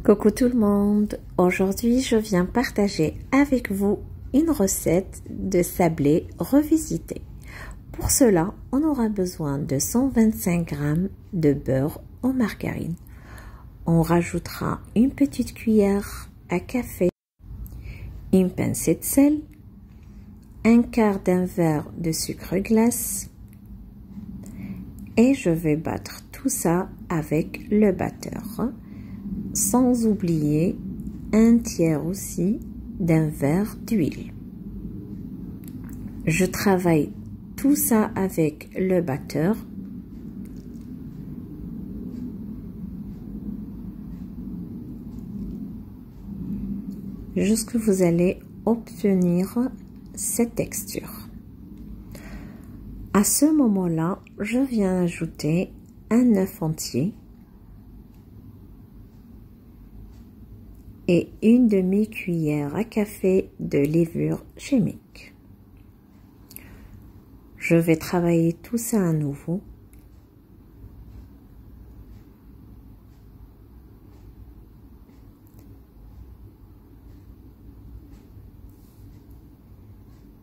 Coucou tout le monde, aujourd'hui je viens partager avec vous une recette de sablé revisité. Pour cela, on aura besoin de 125 g de beurre ou margarine. On rajoutera une petite cuillère à café, une pincée de sel, un quart d'un verre de sucre glace et je vais battre tout ça avec le batteur. Sans oublier un tiers aussi d'un verre d'huile. Je travaille tout ça avec le batteur. Jusque vous allez obtenir cette texture. À ce moment-là, je viens ajouter un œuf entier et une demi-cuillère à café de levure chimique. Je vais travailler tout ça à nouveau.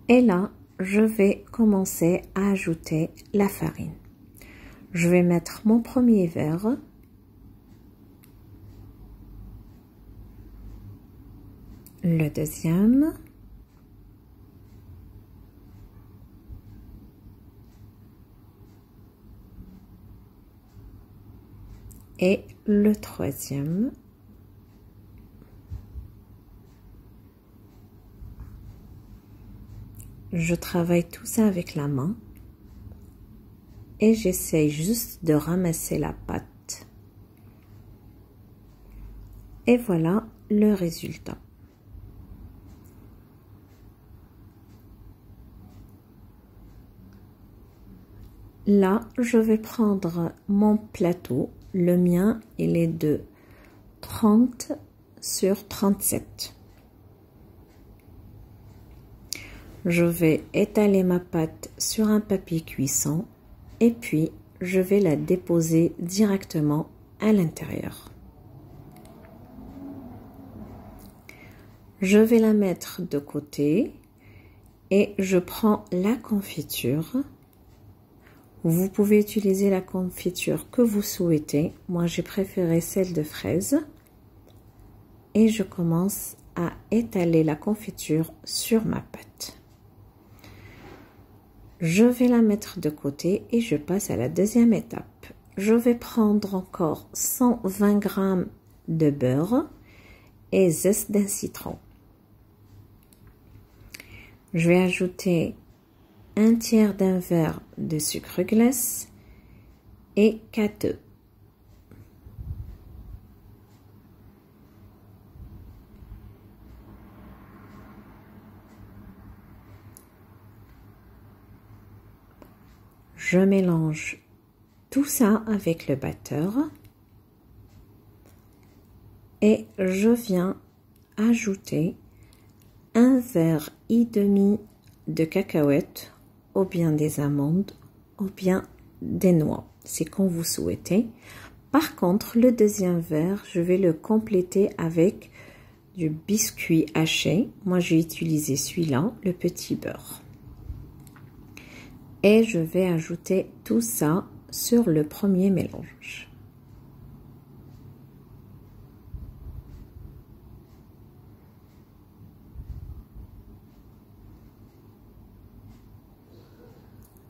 Et là, je vais commencer à ajouter la farine. Je vais mettre mon premier verre. Le deuxième, et le troisième, je travaille tout ça avec la main et j'essaye juste de ramasser la pâte et voilà le résultat. Là, je vais prendre mon plateau. Le mien, il est de 30 sur 37. Je vais étaler ma pâte sur un papier cuisson et puis je vais la déposer directement à l'intérieur. Je vais la mettre de côté et je prends la confiture. Vous pouvez utiliser la confiture que vous souhaitez. Moi, j'ai préféré celle de fraise. Et je commence à étaler la confiture sur ma pâte. Je vais la mettre de côté et je passe à la deuxième étape. Je vais prendre encore 120 g de beurre et zeste d'un citron. Je vais ajouter un tiers d'un verre de sucre glace et 4 œufs. Je mélange tout ça avec le batteur et je viens ajouter un verre et demi de cacahuètes ou bien des amandes, ou bien des noix, c'est comme vous souhaitez. Par contre, le deuxième verre, je vais le compléter avec du biscuit haché. Moi, j'ai utilisé celui-là, le petit beurre. Et je vais ajouter tout ça sur le premier mélange.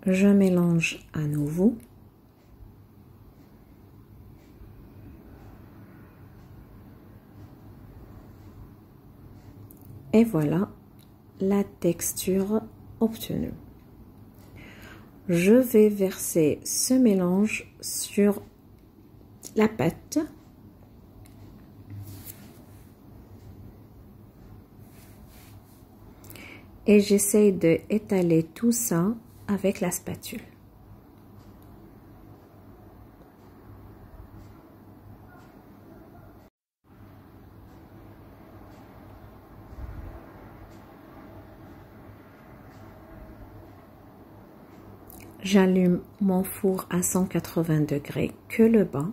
Je mélange à nouveau. Et voilà la texture obtenue. Je vais verser ce mélange sur la pâte. Et j'essaye d'étaler tout ça avec la spatule. J'allume mon four à 180 degrés, que le bas.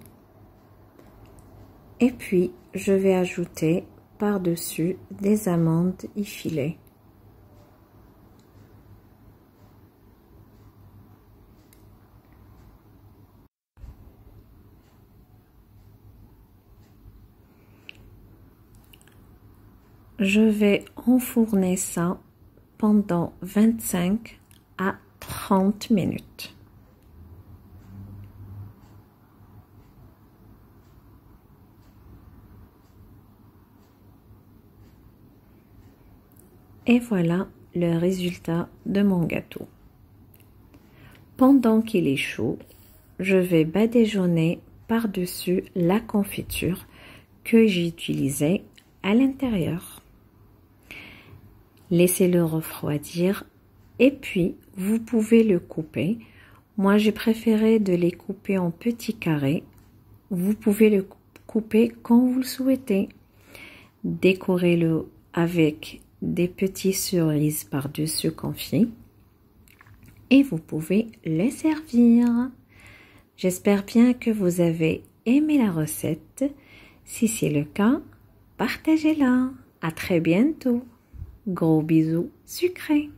Et puis, je vais ajouter par-dessus des amandes effilées. Je vais enfourner ça pendant 25 à 30 minutes. Et voilà le résultat de mon gâteau. Pendant qu'il est chaud, je vais badigeonner par-dessus la confiture que j'ai utilisée à l'intérieur. Laissez-le refroidir et puis vous pouvez le couper. Moi, j'ai préféré de les couper en petits carrés. Vous pouvez le couper quand vous le souhaitez. Décorez-le avec des petites cerises par-dessus confit et vous pouvez les servir. J'espère bien que vous avez aimé la recette. Si c'est le cas, partagez-la. À très bientôt. Gros bisous sucrés.